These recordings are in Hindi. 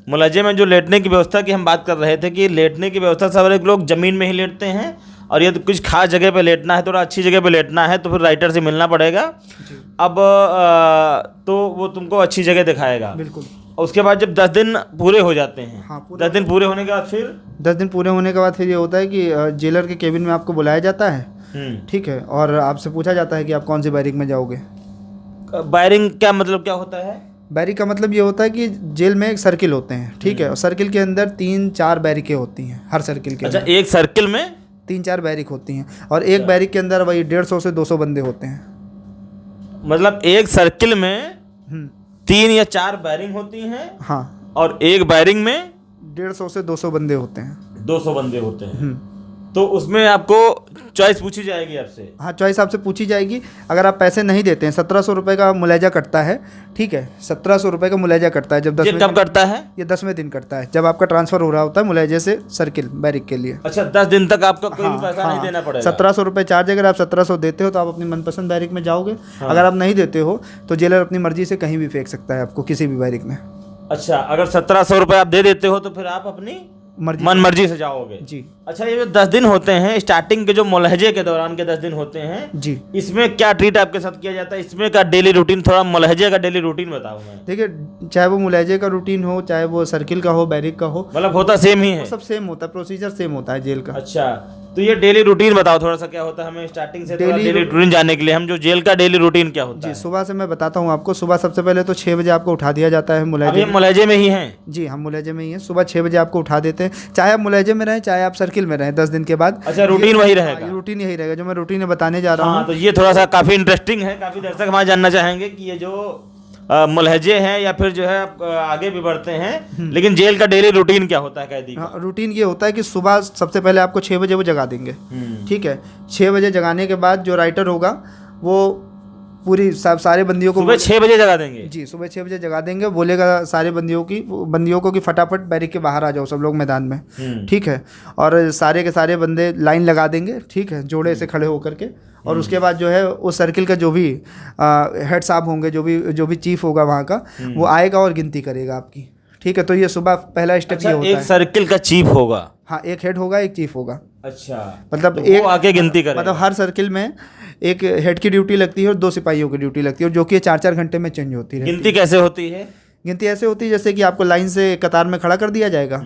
मुलाजे में जो लेटने की व्यवस्था की हम बात कर रहे थे कि लेटने की व्यवस्था सब लोग ज़मीन में ही लेटते हैं, और यदि कुछ खास जगह पे लेटना है, थोड़ा अच्छी जगह पे लेटना है, तो फिर राइटर से मिलना पड़ेगा। अब तो वो तुमको अच्छी जगह दिखाएगा। बिल्कुल। और उसके बाद जब 10 दिन पूरे हो जाते हैं, हाँ, 10 दिन पूरे होने के बाद फिर 10 दिन पूरे होने के बाद फिर ये होता है कि जेलर के केबिन में आपको बुलाया जाता है, ठीक है, और आपसे पूछा जाता है कि आप कौन सी बैरिक में जाओगे। बैरिंग क्या मतलब क्या होता है? बैरिक का मतलब ये होता है कि जेल में एक सर्किल होते हैं, ठीक है, और सर्किल के अंदर 3-4 बैरिकें होती हैं हर सर्किल के अच्छा, अंदर। एक सर्किल में 3-4 बैरिक होती हैं, और एक बैरिक के अंदर वही 150 से 200 बंदे होते हैं। मतलब एक सर्किल में 3 या 4 बैरिंग होती हैं। हाँ, और एक बैरिंग में 150 से 200 बंदे होते हैं। 200 बंदे होते हैं। तो उसमें आपको चॉइस पूछी जाएगी आपसे। हाँ, चॉइस आपसे पूछी जाएगी। अगर आप पैसे नहीं देते हैं, 1700 रुपये का मुलाजा कटता है, ठीक है, 1700 रुपये का मुलाजा कटता है। जब 10वें कब कटता है? ये 10वें दिन कटता है, जब आपका ट्रांसफ़र हो रहा होता है मुलाजे से सर्किल बैरिक के लिए। अच्छा, 10 दिन तक आपको कोई भी पैसा नहीं देना पड़ेगा। 1700 रुपये चार्ज। अगर आप 1700 देते हो तो आप अपनी मनपसंद बैरिक में जाओगे। अगर आप नहीं देते हो तो जेलर अपनी मर्जी से कहीं भी फेंक सकता है आपको, किसी भी बैरिक में। अच्छा, अगर 1700 रुपये आप दे देते हो तो फिर आप अपनी मन मर्जी से जाओगे जी। अच्छा, ये जो 10 दिन होते हैं, स्टार्टिंग के जो मुलहजे के दौरान के 10 दिन होते हैं जी, इसमें क्या ट्रीट आपके साथ किया जाता है? इसमें का डेली रूटीन, थोड़ा मुलहजे का डेली रूटीन बताओ। मैं देखिए, चाहे वो मुलाजे का रूटीन हो, चाहे वो सर्किल का हो, बैरिक का हो, मतलब होता सेम ही है? सब सेम होता है, प्रोसीजर सेम होता है जेल का। अच्छा, तो ये डेली रूटीन बताओ थोड़ा सा, क्या होता है हमें स्टार्टिंग से डेली रूटीन जानने के लिए। हम जो जेल का डेली रूटीन क्या होता है? जी, सुबह से मैं बताता हूँ आपको। सुबह सबसे पहले तो 6 बजे आपको उठा दिया जाता है मुलाजे। अभी मुलाजे में ही हैं? जी, हम मुलाजे में ही हैं। सुबह 6 बजे आपको उठा देते हैं, चाहे आप मुलाजे में रहें, चाहे आप सर्किल में रहें। 10 दिन के बाद अच्छा, रूटीन वही रहेगा? रूटीन यही रहेगा जो मैं रूटीन बताने जा रहा हूँ। तो ये थोड़ा सा काफ़ी इंटरेस्टिंग है। काफ़ी दर्शक हमारे जानना चाहेंगे कि ये जो मुलहजे हैं या फिर जो है आप आगे भी बढ़ते हैं, लेकिन जेल का डेली रूटीन क्या होता है कैदी का? रूटीन ये होता है कि सुबह सबसे पहले आपको 6 बजे वो जगा देंगे, ठीक है। 6 बजे जगाने के बाद जो राइटर होगा वो पूरी सारे बंदियों को सुबह 6 बजे जगा देंगे? जी, सुबह 6 बजे जगा देंगे। बोलेगा सारे बंदियों को कि फटाफट बैरिक के बाहर आ जाओ सब लोग मैदान में, ठीक है। और सारे के सारे बंदे लाइन लगा देंगे, ठीक है, जोड़े से खड़े होकर के। और उसके बाद जो है उस सर्किल का जो भी हेड साहब होंगे, जो भी चीफ होगा वहाँ का, वो आएगा और गिनती करेगा आपकी, ठीक है। तो ये सुबह पहला स्टेप ये होता है। एक सर्किल का चीफ होगा? हाँ, एक हेड होगा, एक चीफ होगा। अच्छा, मतलब तो एक वो आके गिनती करेगा? मतलब हर सर्किल में एक हेड की ड्यूटी लगती है और 2 सिपाहियों की ड्यूटी लगती है, और जो कि 4-4 घंटे में चेंज होती है। गिनती कैसे होती है? गिनती ऐसे होती है जैसे कि आपको लाइन से कतार में खड़ा कर दिया जाएगा,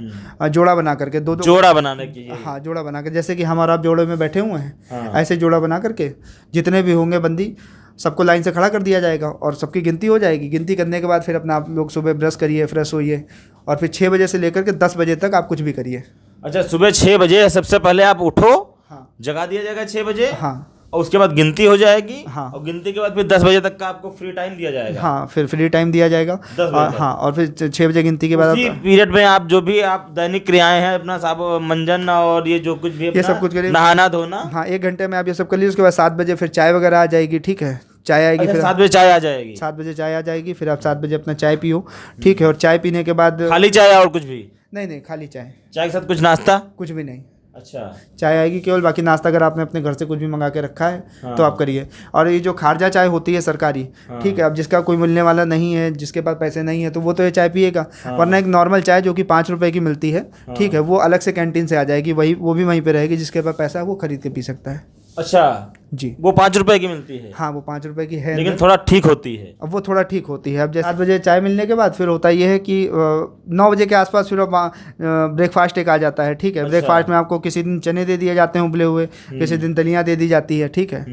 जोड़ा बना करके, दो जोड़ा बनाने की? हाँ, जोड़ा बना कर, जैसे कि हम और आप जोड़े में बैठे हुए हैं, ऐसे जोड़ा बना करके जितने भी होंगे बंदी सबको लाइन से खड़ा कर दिया जाएगा और सबकी गिनती हो जाएगी। गिनती करने के बाद फिर अपना आप लोग सुबह ब्रश करिए, फ्रेश होइए, और फिर 6 बजे से लेकर के 10 बजे तक आप कुछ भी करिए। अच्छा, सुबह 6 बजे सबसे पहले आप उठो, हाँ, जगा दिया जाएगा 6 बजे, हाँ, और उसके बाद गिनती हो जाएगी, हाँ, और गिनती के बाद फिर 10 बजे तक का आपको फ्री टाइम दिया जाएगा। हाँ, फिर फ्री टाइम दिया जाएगा। 10 बजे हाँ, और फिर 6 बजे गिनती के बाद उसी पीरियड में आप जो भी आप दैनिक क्रियाएं हैं अपना साब मंजन और ये जो कुछ भी ये सब कुछ करिए, नहाना धोना। हाँ, 1 घंटे में आप ये सब कर लीजिए। उसके बाद 7 बजे फिर चाय वगैरह आ जाएगी, ठीक है। चाय आएगी। अच्छा, फिर 7 बजे चाय आ जाएगी? 7 बजे चाय आ जाएगी। फिर आप 7 बजे अपना चाय पियो, ठीक है। और चाय पीने के बाद खाली चाय और कुछ भी नहीं, खाली चाय। चाय के साथ कुछ नाश्ता? कुछ भी नहीं। अच्छा, चाय आएगी केवल। बाकी नाश्ता अगर आपने अपने घर से कुछ भी मंगा के रखा है तो आप करिए। और ये जो खारजा चाय होती है सरकारी, ठीक है, अब जिसका कोई मिलने वाला नहीं है, जिसके पास पैसे नहीं है, तो वो तो ये चाय पिएगा। वरना एक नॉर्मल चाय जो कि 5 रुपए की मिलती है, ठीक है, वो अलग से कैंटीन से आ जाएगी, वो भी वहीं पे रहेगी। जिसके पास पैसा है वो खरीद के पी सकता है। अच्छा जी, वो 5 रुपए की मिलती है? हाँ, वो 5 रुपए की है, लेकिन थोड़ा ठीक होती है। अब वो थोड़ा ठीक होती है। अब जैसे 7 बजे चाय मिलने के बाद फिर होता ये है कि 9 बजे के आसपास फिर ब्रेकफास्ट एक आ जाता है, ठीक है। अच्छा। ब्रेकफास्ट में आपको किसी दिन चने दे दिए जाते हैं उबले हुए, किसी दिन दलियाँ दे दी जाती है, ठीक है।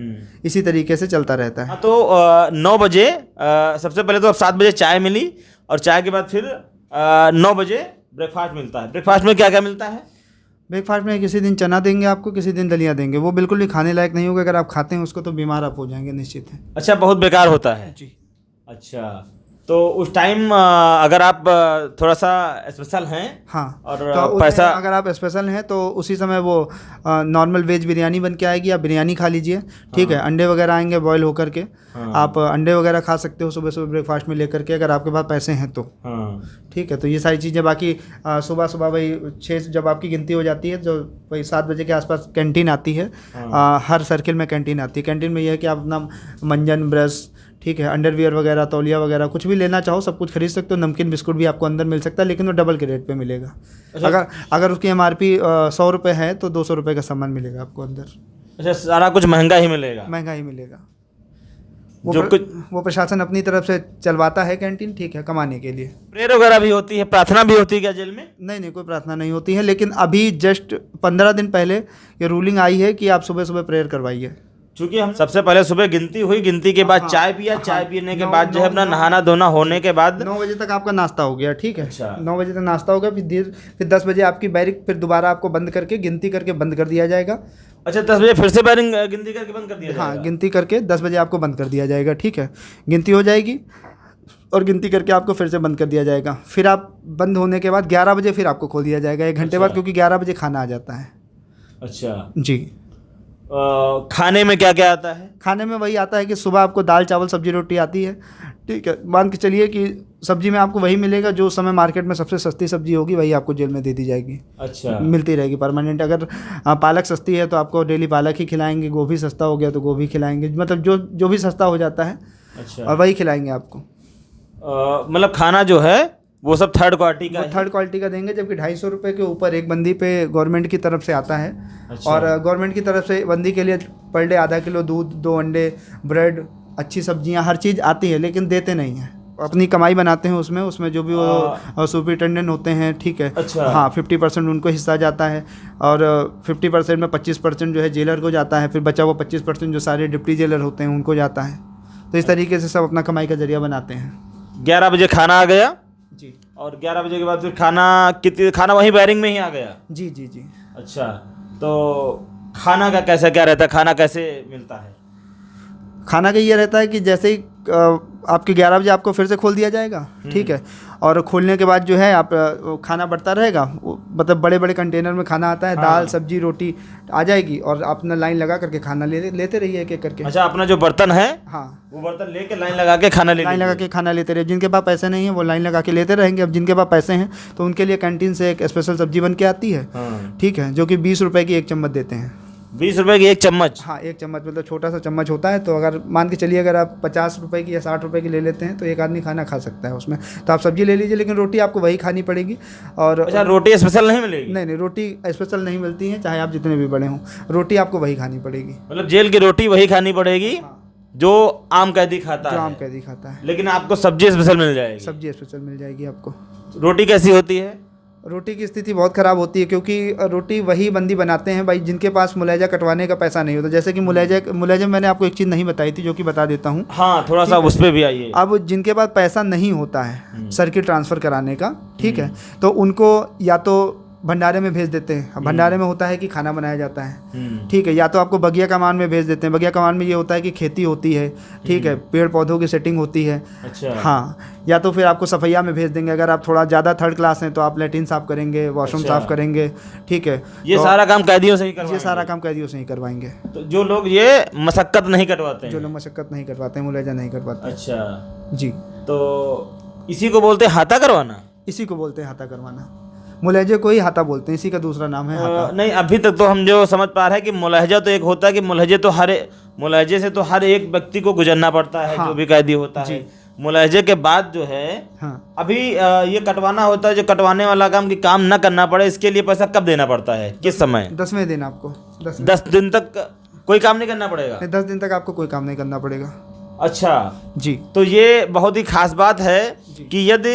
इसी तरीके से चलता रहता है। तो 9 बजे सबसे पहले तो अब 7 बजे चाय मिली, और चाय के बाद फिर 9 बजे ब्रेकफास्ट मिलता है। ब्रेकफास्ट में क्या क्या मिलता है? ब्रेकफास्ट में किसी दिन चना देंगे आपको, किसी दिन दलिया देंगे। वो बिल्कुल भी खाने लायक नहीं होगा। अगर आप खाते हैं उसको तो बीमार आप हो जाएंगे, निश्चित है। अच्छा, बहुत बेकार होता है जी। अच्छा, तो उस टाइम अगर आप थोड़ा सा स्पेशल हैं, हाँ, और तो पैसा अगर आप स्पेशल हैं तो उसी समय वो नॉर्मल वेज बिरयानी बन के आएगी। आप बिरयानी खा लीजिए, ठीक है। अंडे वगैरह आएंगे बॉयल होकर के, आप अंडे वगैरह खा सकते हो सुबह सुबह ब्रेकफास्ट में लेकर के, अगर आपके पास पैसे हैं तो, ठीक है। तो ये सारी चीज़ें। बाकी सुबह सुबह वही 6 जब आपकी गिनती हो जाती है, जो वही 7 बजे के आसपास कैंटीन आती है। हर सर्किल में कैंटीन आती है। कैंटीन में यह है कि आप अपना मंजन, ब्रश, ठीक है, अंडरवियर वगैरह, तौलिया वगैरह, कुछ भी लेना चाहो सब कुछ खरीद सकते हो। नमकीन बिस्कुट भी आपको अंदर मिल सकता है, लेकिन वो डबल के रेट पे मिलेगा। अच्छा। अगर उसकी MRP 100 रुपये है तो 200 रुपये का सामान मिलेगा आपको अंदर। अच्छा, सारा कुछ महंगा ही मिलेगा। महंगा ही मिलेगा। वो प्रशासन अपनी तरफ से चलवाता है कैंटीन, ठीक है, कमाने के लिए। प्रेयर वगैरह भी होती है, प्रार्थना भी होती है क्या जेल में? नहीं, कोई प्रार्थना नहीं होती है, लेकिन अभी जस्ट 15 दिन पहले ये रूलिंग आई है कि आप सुबह सुबह प्रेयर करवाइए। चूंकि हम सबसे पहले सुबह गिनती हुई, गिनती के बाद चाय पिया, चाय पीने के बाद जो है अपना नहाना धोना होने के बाद 9 बजे तक आपका नाश्ता हो गया, ठीक है। अच्छा। 9 बजे तक नाश्ता हो गया, फिर 10 बजे आपकी बैरिक फिर दोबारा आपको बंद करके गिनती करके बंद कर दिया जाएगा। अच्छा, 10 बजे फिर से बैरिंग गिनती करके बंद कर दिया जाएगा? हाँ, गिनती करके 10 बजे आपको बंद कर दिया जाएगा, ठीक है। गिनती हो जाएगी और गिनती करके आपको फिर से बंद कर दिया जाएगा। फिर आप बंद होने के बाद 11 बजे फिर आपको खोल दिया जाएगा, 1 घंटे बाद, क्योंकि 11 बजे खाना आ जाता है। अच्छा जी। खाने में क्या क्या आता है? खाने में वही आता है कि सुबह आपको दाल चावल सब्जी रोटी आती है, ठीक है। मान के चलिए कि सब्जी में आपको वही मिलेगा जो उस समय मार्केट में सबसे सस्ती सब्जी होगी, वही आपको जेल में दे दी जाएगी। अच्छा। मिलती रहेगी परमानेंट। अगर पालक सस्ती है तो आपको डेली पालक ही खिलाएंगे, गोभी सस्ता हो गया तो गोभी खिलाएंगे, मतलब जो भी सस्ता हो जाता है। अच्छा। और वही खिलाएंगे आपको। मतलब खाना जो है वो सब थर्ड क्वालिटी का? थर्ड क्वालिटी का देंगे, जबकि 250 रुपये के ऊपर एक बंदी पे गवर्नमेंट की तरफ से आता है। अच्छा। और गवर्नमेंट की तरफ से बंदी के लिए पर डे आधा किलो दूध, 2 अंडे, ब्रेड, अच्छी सब्जियां, हर चीज़ आती है, लेकिन देते नहीं हैं। अपनी कमाई बनाते हैं उसमें जो भी वो सुपरिटेंडेंट होते हैं, ठीक है। अच्छा। हाँ, 50% उनको हिस्सा जाता है और 50% में 25% जो है जेलर को जाता है, फिर बचा हुआ 25% जो सारे डिप्टी जेलर होते हैं उनको जाता है। तो इस तरीके से सब अपना कमाई का जरिया बनाते हैं। 11 बजे खाना आ गया जी। और 11 बजे के बाद फिर खाना वहीं बैरिंग में ही आ गया? जी जी जी। अच्छा, तो खाना का कैसा क्या रहता है, खाना कैसे मिलता है? खाना का ये रहता है कि जैसे ही आपके 11 बजे आपको फिर से खोल दिया जाएगा, ठीक है। और खोलने के बाद जो है आप खाना बढ़ता रहेगा, मतलब बड़े बड़े कंटेनर में खाना आता है। हाँ। दाल सब्जी रोटी आ जाएगी और आप अपना लाइन लगा करके खाना लेते रहिए एक एक करके। अच्छा, अपना जो बर्तन है, हाँ, वो बर्तन लेके लाइन लगा के खाना लेते रहिए। जिनके पास पैसे नहीं है वो लाइन लगा के लेते रहेंगे। अब जिनके पास पैसे हैं तो उनके लिए कैंटीन से एक स्पेशल सब्जी बन के आती है। हाँ। ठीक है, जो कि 20 रुपये की 1 चम्मच देते हैं। 20 रुपए की 1 चम्मच? हाँ, 1 चम्मच, मतलब छोटा सा चम्मच होता है। तो अगर मान के चलिए अगर आप 50 रुपए की या 60 रुपए की ले लेते हैं तो एक आदमी खाना खा सकता है उसमें। तो आप सब्जी ले लीजिए, लेकिन रोटी आपको वही खानी पड़ेगी। और अच्छा, रोटी स्पेशल नहीं मिलेगी? नहीं, रोटी स्पेशल नहीं मिलती है, चाहे आप जितने भी बड़े हों, रोटी आपको वही खानी पड़ेगी। मतलब जेल की रोटी वही खानी पड़ेगी? हाँ। जो आम कैदी खाता है? जो आम कैदी खाता है। लेकिन आपको सब्जी स्पेशल मिल जाएगी? सब्जी स्पेशल मिल जाएगी आपको। रोटी कैसी होती है? रोटी की स्थिति बहुत ख़राब होती है, क्योंकि रोटी वही बंदी बनाते हैं भाई जिनके पास मुलायजा कटवाने का पैसा नहीं होता। जैसे कि मुलायजा मैंने आपको एक चीज़ नहीं बताई थी, जो कि बता देता हूँ। हाँ, थोड़ा सा उस पर भी आइए। अब जिनके पास पैसा नहीं होता है सर्किट ट्रांसफ़र कराने का, ठीक है, तो उनको या तो भंडारे में भेज देते हैं। भंडारे में होता है कि खाना बनाया जाता है, ठीक है। या तो आपको बगिया कमान में भेज देते हैं। बगिया कमान में ये होता है कि खेती होती है, ठीक है, पेड़ पौधों की सेटिंग होती है। अच्छा। हाँ, या तो फिर आपको सफैया में भेज देंगे। अगर आप थोड़ा ज़्यादा थर्ड क्लास हैं तो आप लैट्रिन साफ़ करेंगे, वॉशरूम साफ़ करेंगे, ठीक है। ये सारा काम कैदियों से ही करवाएंगे? ये सारा काम कैदियों से ही करवाएंगे। तो जो लोग ये मशक्कत नहीं करवाते हैं? जो लोग मशक्कत नहीं करवाते हैं, मुलायजा नहीं करवाते। अच्छा जी। तो इसी को बोलते हैं हाथा करवाना? इसी को बोलते हैं हाथा करवाना। मुलहजे को ही हाथा बोलते हैं, इसी का दूसरा नाम है हाथा। नहीं, अभी तक तो हम जो समझ पा रहे हैं कि मुलहजा तो एक होता है कि मुलहजे से तो हर एक व्यक्ति को गुजरना पड़ता है। हाँ, जो भी कैदी होता है। मुलहजे के बाद जो है, हाँ, अभी ये कटवाना होता है, जो कटवाने वाला काम की काम ना करना पड़े, इसके लिए पैसा कब देना पड़ता है, किस समय? 10वें दिन आपको 10 दिन तक कोई काम नहीं करना पड़ेगा? 10 दिन तक आपको कोई काम नहीं करना पड़ेगा। अच्छा जी। तो ये बहुत ही खास बात है कि यदि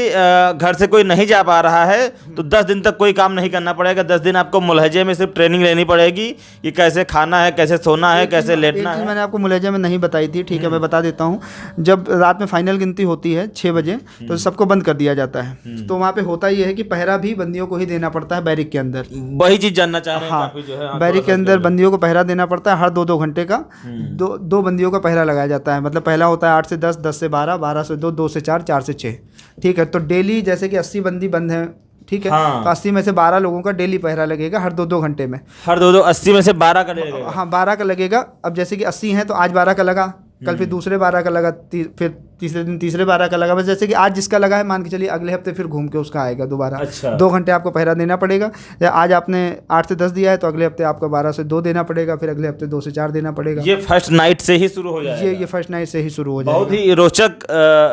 घर से कोई नहीं जा पा रहा है तो 10 दिन तक कोई काम नहीं करना पड़ेगा। 10 दिन आपको मुलहजे में सिर्फ ट्रेनिंग लेनी पड़ेगी कि कैसे खाना है, कैसे सोना है, कैसे लेटना है। मैंने आपको मुलहजे में नहीं बताई थी, ठीक है, मैं बता देता हूँ। जब रात में फाइनल गिनती होती है 6 बजे, तो सबको बंद कर दिया जाता है। तो वहाँ पे होता ये है कि पहरा भी बंदियों को ही देना पड़ता है बैरिक के अंदर। वही चीज़ जानना चाह रहे हैं। हाँ, बैरिक के अंदर बंदियों को पहरा देना पड़ता है हर 2-2 घंटे का। दो बंदियों का पहरा लगाया जाता है। मतलब पहला होता है 8 से 10, 10 से 12, 12 से 2, 2 से 4, 4 से 6, ठीक है। तो डेली जैसे कि 80 बंदी बंद हैं, ठीक है। हाँ। तो 80 में से 12 लोगों का डेली पहरा लगेगा हर 2-2 घंटे में। हर 2-2 80 में से 12 का लगेगा? हाँ, 12 का लगेगा। अब जैसे कि 80 हैं तो आज 12 का लगा, कल फिर दूसरे 12 का लगा, फिर तीसरे दिन तीसरे 12 का लगा। बस जैसे कि आज जिसका लगा है, मान के चलिए अगले हफ्ते फिर घूम के उसका आएगा दोबारा। अच्छा। 2 घंटे आपको पहरा देना पड़ेगा। या आज आपने 8 से 10 दिया है तो अगले हफ्ते आपको 12 से 2 देना पड़ेगा, फिर अगले हफ्ते 2 से 4 देना पड़ेगा। ये फर्स्ट नाइट से ही शुरू हो जाएगा। ये फर्स्ट नाइट से ही शुरू हो जाएगा। बहुत ही रोचक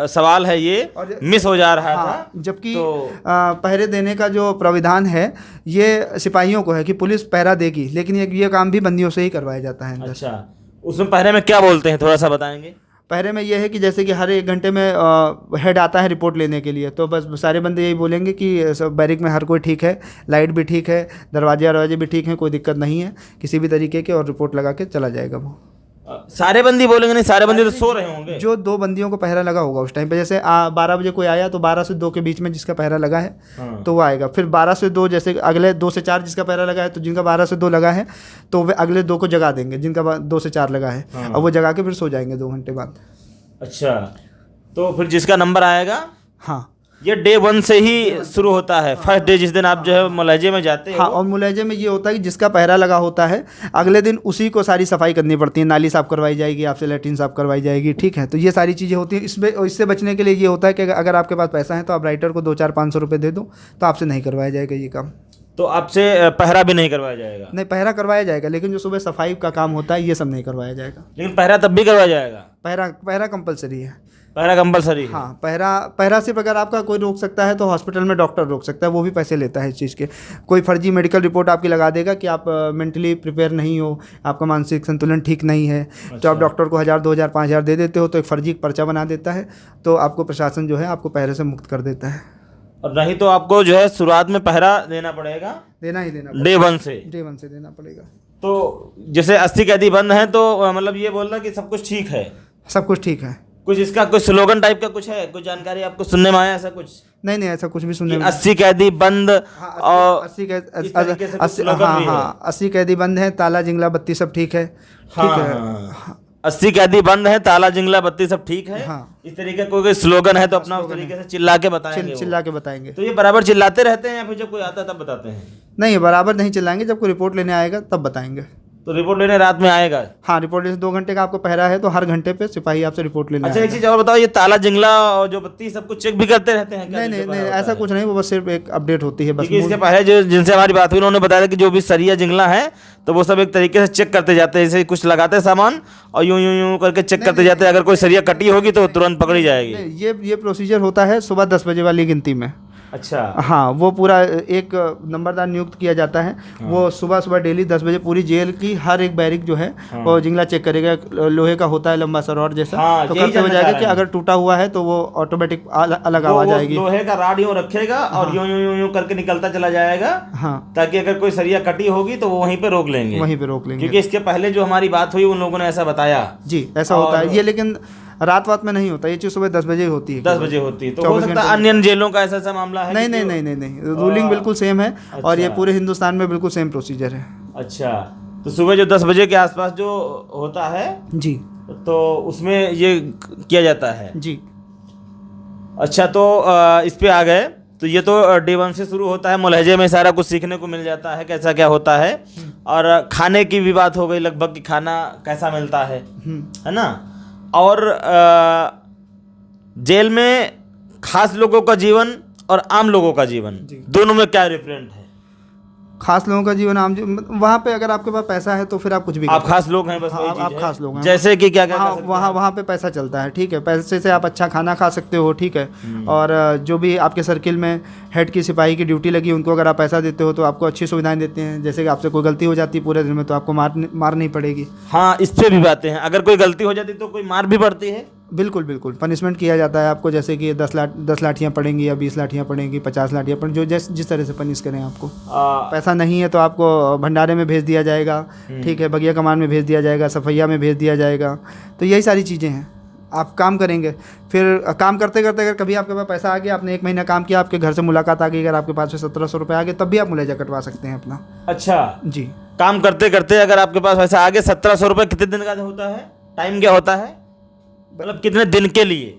सवाल है ये, और मिस हो जा रहा था। जबकि तो पहरे देने का जो प्राविधान है ये सिपाहियों को है कि पुलिस पहरा देगी, लेकिन ये काम भी बंदियों से ही करवाया जाता है अंदर। अच्छा, उसमें पहरे में क्या बोलते हैं, थोड़ा सा बताएंगे? पहरे में ये है कि जैसे कि हर 1 घंटे में हेड आता है रिपोर्ट लेने के लिए, तो बस सारे बंदे यही बोलेंगे कि सब बैरिक में हर कोई ठीक है, लाइट भी ठीक है, दरवाजे भी ठीक हैं, कोई दिक्कत नहीं है किसी भी तरीके के, और रिपोर्ट लगा के चला जाएगा वो। सारे बंदी बोलेंगे? नहीं, सारे बंदी तो सो रहे होंगे। जो 2 बंदियों को पहरा लगा होगा उस टाइम पे, जैसे 12 बजे कोई आया तो 12 से 2 के बीच में जिसका पहरा लगा है तो वो आएगा। फिर 12 से 2, जैसे अगले 2 से 4 जिसका पहरा लगा है, तो जिनका 12 से 2 लगा है तो वे अगले 2 को जगा देंगे जिनका 2 से 4 लगा है। अब वो जगा के फिर सो जाएंगे 2 घंटे बाद। अच्छा, तो फिर जिसका नंबर आएगा, हाँ, ये डे 1 से ही शुरू होता है। फर्स्ट डे जिस दिन आप जो है मुलाजे में जाते हैं। हाँ, और मुलाजे में ये होता है कि जिसका पहरा लगा होता है अगले दिन उसी को सारी सफाई करनी पड़ती है। नाली साफ़ करवाई जाएगी, आपसे लैट्रिन साफ़ करवाई जाएगी, ठीक है। तो ये सारी चीज़ें होती हैं। इससे बचने के लिए ये होता है कि अगर आपके पास पैसा है तो आप राइटर को 2-4-500 रुपये दे दो, तो आपसे नहीं करवाया जाएगा ये काम। तो आपसे पहरा भी नहीं करवाया जाएगा? नहीं, पहरा करवाया जाएगा, लेकिन जो सुबह सफाई का काम होता है ये सब नहीं करवाया जाएगा। लेकिन पहरा तब भी करवाया जाएगा? पहरा कंपलसरी है। पहरा कंपलसरी है? हाँ, पहरा सिर्फ अगर आपका कोई रोक सकता है तो हॉस्पिटल में डॉक्टर रोक सकता है, वो भी पैसे लेता है इस चीज़ के। कोई फर्जी मेडिकल रिपोर्ट आपकी लगा देगा कि आप मेंटली प्रिपेयर नहीं हो, आपका मानसिक संतुलन ठीक नहीं है, तो आप डॉक्टर को 1000, 2000, 5000 दे देते हो, तो एक फर्जी पर्चा बना देता है, तो आपको प्रशासन जो है आपको पहरे से मुक्त कर देता है। और नहीं तो आपको जो है शुरुआत में पहरा देना पड़ेगा? देना ही देना, डे 1 से? डे 1 से देना पड़ेगा। तो जैसे 80 कैदी बंद हैं, तो मतलब ये बोल रहा कि सब कुछ ठीक है? सब कुछ ठीक है। कुछ इसका कोई स्लोगन टाइप का कुछ है, कुछ जानकारी आपको सुनने में आया ऐसा कुछ? नहीं, ऐसा कुछ भी सुनने में। 80 कैदी बंद, और 80 कैदी बंद है, ताला जिंगला बत्ती सब ठीक है। ठीक है, 80 कैदी बंद है, ताला जिंगला बत्ती सब ठीक है। हाँ। इस तरीके का कोई स्लोगन है तो अपना उस तरीके से चिल्ला के बताएंगे? चिल्ला के बताएंगे। तो ये बराबर चिल्लाते रहते हैं या फिर जब कोई आता है तब बताते हैं? नहीं, बराबर नहीं चिल्लाएंगे, जब कोई रिपोर्ट लेने आएगा तब बताएंगे। तो रिपोर्ट लेने रात में आएगा? हाँ, रिपोर्ट लेने 2 घंटे का आपको पहरा है तो हर घंटे पे सिपाही आपसे रिपोर्ट लेने अच्छा, आएगा। एक चीज़ और बताओ, ये ताला जिंगला और जो बत्ती सब कुछ चेक भी करते रहते हैं क्या? नहीं, ऐसा कुछ नहीं, वो बस सिर्फ एक अपडेट होती है बस। क्योंकि इसके पहले जो जिनसे हमारी बात हुई उन्होंने बताया कि जो भी सरिया जिंगला है तो वो सब एक तरीके से चेक करते जाते हैं, जैसे कुछ लगाते हैं सामान और यूं करके चेक करते जाते हैं। अगर कोई सरिया कटी होगी तो तुरंत पकड़ी जाएगी। ये प्रोसीजर होता है सुबह 10 बजे वाली गिनती में। अच्छा। हाँ, वो पूरा एक नंबरदार नियुक्त किया जाता है। वो सुबह डेली 10 बजे पूरी जेल की हर एक बैरिक जो है वो जिंगला चेक करेगा। लोहे का होता है लंबा सा रॉड जैसा, तो करते हुए जाएगा कि अगर टूटा हुआ है तो वो ऑटोमेटिक अलग आवाज आएगी। लोहे का रॉड यूं रखेगा और यूं करके निकलता चला जाएगा। हाँ, ताकि अगर कोई सरिया कटी होगी तो वो वहीं पे रोक लेंगे। क्योंकि इसके पहले जो हमारी बात हुई उन लोगों ने ऐसा बताया। जी, ऐसा होता है ये, लेकिन रात में नहीं होता ये चीज़, सुबह 10 बजे होती है। 10 बजे होती है, तो हो सकता है अन्य जेलों का ऐसा मामला है? नहीं, रूलिंग बिल्कुल सेम है। अच्छा। और ये पूरे हिंदुस्तान में बिल्कुल सेम प्रोसीजर है। अच्छा, तो सुबह जो 10 बजे के आसपास जो होता है जी, तो उसमें ये किया जाता है जी। अच्छा, तो इस पे आ गए, तो ये तो डे 1 से शुरू होता है। मुलहजे में सारा कुछ सीखने को मिल जाता है कैसा क्या होता है। और खाने की भी बात हो गई लगभग कि खाना कैसा मिलता है ना। और जेल में खास लोगों का जीवन और आम लोगों का जीवन दोनों में क्या डिफरेंट है? खास लोगों का जीवन आम वहाँ पे अगर आपके पास पैसा है तो फिर आप कुछ भी आप खास लोग हैं, बस हाँ, आप खास लोग हैं। जैसे कि क्या हाँ, वहाँ पे पैसा चलता है, ठीक है। पैसे से आप अच्छा खाना खा सकते हो, ठीक है। और जो भी आपके सर्किल में हेड की सिपाही की ड्यूटी लगी उनको अगर आप पैसा देते हो तो आपको अच्छी सुविधाएं देते हैं। जैसे कि आपसे कोई गलती हो जाती है पूरे दिन में तो आपको मार नहीं पड़ेगी। हाँ, इस पर भी बातें हैं। अगर कोई गलती हो जाती तो कोई मार भी पड़ती है? बिल्कुल पनिशमेंट किया जाता है आपको। जैसे कि 10 लाठियाँ पड़ेंगी या 20 लाठियाँ पड़ेंगी, 50 लाठियाँ पड़ेंगी, जो जिस तरह से पनिश करें आपको। पैसा नहीं है तो आपको भंडारे में भेज दिया जाएगा, ठीक है, बगिया कमान में भेज दिया जाएगा, सफैया में भेज दिया जाएगा। तो यही सारी चीज़ें हैं। आप काम करेंगे, फिर काम करते करते अगर कभी आपके पास पैसा आ गया, आपने 1 महीना काम किया, आपके घर से मुलाकात आ गई, अगर आपके पास 1700 रुपये आ गए तब भी आप मुलाजा कटवा सकते हैं अपना। अच्छा जी, काम करते करते अगर आपके पास पैसा आ गया 1700 रुपये कितने दिन का होता है? टाइम क्या होता है, मतलब कितने दिन के लिए?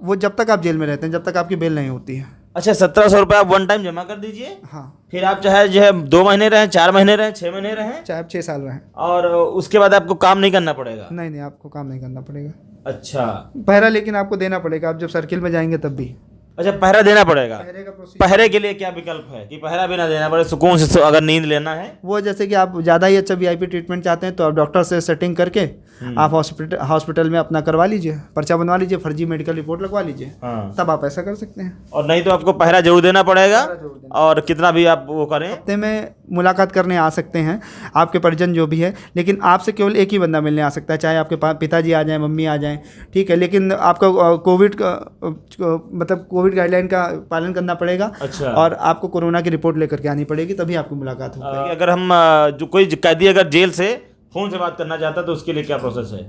वो जब तक आप जेल में रहते हैं, जब तक आपकी बेल नहीं होती है। अच्छा, 1700 रुपये आप 1 टाइम जमा कर दीजिए। हाँ, फिर आप चाहे जो है 2 महीने रहें, 4 महीने रहें, 6 महीने रहें, चाहे आप 6 साल रहें। और उसके बाद आपको काम नहीं करना पड़ेगा। नहीं नहीं, आपको काम नहीं करना पड़ेगा। अच्छा। पहरा लेकिन आपको देना पड़ेगा, आप जब सर्किल में जाएंगे तब भी। अच्छा, पहरा देना पड़ेगा। पहरे का प्रोसीजर, पहरे के लिए क्या विकल्प है कि पहरा भी ना देना पड़े, सुकून से अगर नींद लेना है? वो जैसे कि आप ज़्यादा ही अच्छा वीआईपी ट्रीटमेंट चाहते हैं तो आप डॉक्टर से सेटिंग करके आप हॉस्पिटल में अपना करवा लीजिए, पर्चा बनवा लीजिए, फर्जी मेडिकल रिपोर्ट लगवा लीजिए, हाँ। तब आप ऐसा कर सकते हैं। और नहीं तो आपको पहरा जरूर देना पड़ेगा। पहरा जरूर देना। और कितना भी आप वो करें, हफ्ते में मुलाकात करने आ सकते हैं आपके परिजन जो भी है, लेकिन आपसे केवल एक ही बंदा मिलने आ सकता है, चाहे आपके पिताजी आ जाएं, मम्मी आ जाएं, ठीक है। लेकिन आपका कोविड मतलब कोविड गाइडलाइन का पालन करना पड़ेगा। अच्छा। और आपको कोरोना की रिपोर्ट लेकर के आनी पड़ेगी, तभी आपकी मुलाकात हो पाएगी। अगर हम जो कोई कैदी अगर जेल से फोन से बात करना चाहता है तो उसके लिए क्या प्रोसेस है?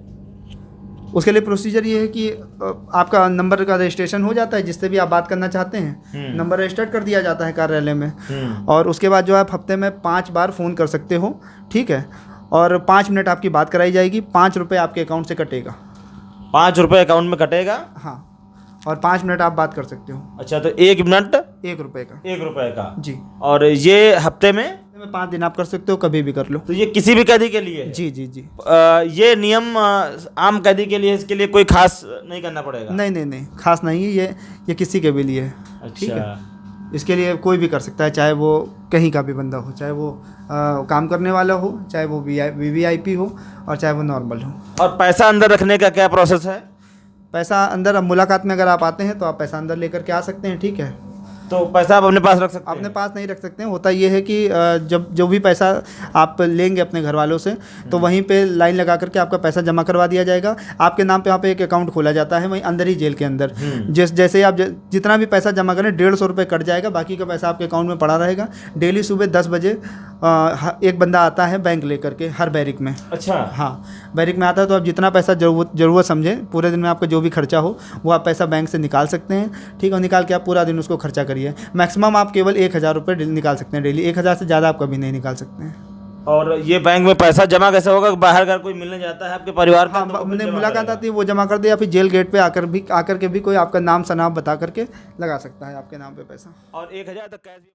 उसके लिए प्रोसीजर ये है कि आपका नंबर का रजिस्ट्रेशन हो जाता है, जिससे भी आप बात करना चाहते हैं नंबर रजिस्टर्ड कर दिया जाता है कार्यालय में। और उसके बाद जो आप हफ्ते में 5 बार फ़ोन कर सकते हो, ठीक है। और 5 मिनट आपकी बात कराई जाएगी, 5 रुपये आपके अकाउंट से कटेगा। 5 रुपये अकाउंट में कटेगा? हाँ, और 5 मिनट आप बात कर सकते हो। अच्छा, तो 1 मिनट 1 रुपये का। 1 रुपये का जी। और ये हफ्ते में 5 दिन आप कर सकते हो, कभी भी कर लो। तो ये किसी भी कैदी के लिए है? जी जी जी। ये नियम आम कैदी के लिए, इसके लिए कोई खास नहीं करना पड़ेगा? नहीं नहीं नहीं, खास नहीं है ये किसी के भी लिए है। ठीक है, इसके लिए कोई भी कर सकता है, चाहे वो कहीं का भी बंदा हो, चाहे वो काम करने वाला हो, चाहे वो वीवीआईपी हो, और चाहे वो नॉर्मल हो। और पैसा अंदर रखने का क्या प्रोसेस है? पैसा अंदर, अब मुलाकात में अगर आप आते हैं तो आप पैसा अंदर लेकर के आ सकते हैं, ठीक है। तो पैसा आप अपने पास रख सकते हैं? अपने पास नहीं रख सकते हैं। होता ये है कि जब जो भी पैसा आप लेंगे अपने घर वालों से, तो वहीं पे लाइन लगा करके आपका पैसा जमा करवा दिया जाएगा। आपके नाम पे वहाँ पे एक अकाउंट खोला जाता है, वहीं अंदर ही जेल के अंदर। जैसे आप जितना भी पैसा जमा करें 150 रुपये कट जाएगा, बाकी का पैसा आपके अकाउंट में पड़ा रहेगा। डेली सुबह 10 बजे एक बंदा आता है बैंक लेकर के, हर बैरिक में। अच्छा। हाँ, बैरिक में आता है, तो आप जितना पैसा ज़रूरत समझें, पूरे दिन में आपका जो भी खर्चा हो वो आप पैसा बैंक से निकाल सकते हैं, ठीक है। और निकाल के आप पूरा दिन उसको खर्चा करिए। मैक्सिमम आप केवल 1000 रुपये निकाल सकते हैं डेली, 1000 से ज़्यादा आप कभी नहीं निकाल सकते हैं। और ये बैंक में पैसा जमा कैसे होगा? बाहर अगर कोई मिलने जाता है आपके परिवार का, हाँ, तो मुलाकात आती है, वो जमा कर दे, या फिर जेल गेट पे आकर के भी कोई आपका नाम सनाम बता करके लगा सकता है आपके नाम पे पैसा। और 1000 तक कैश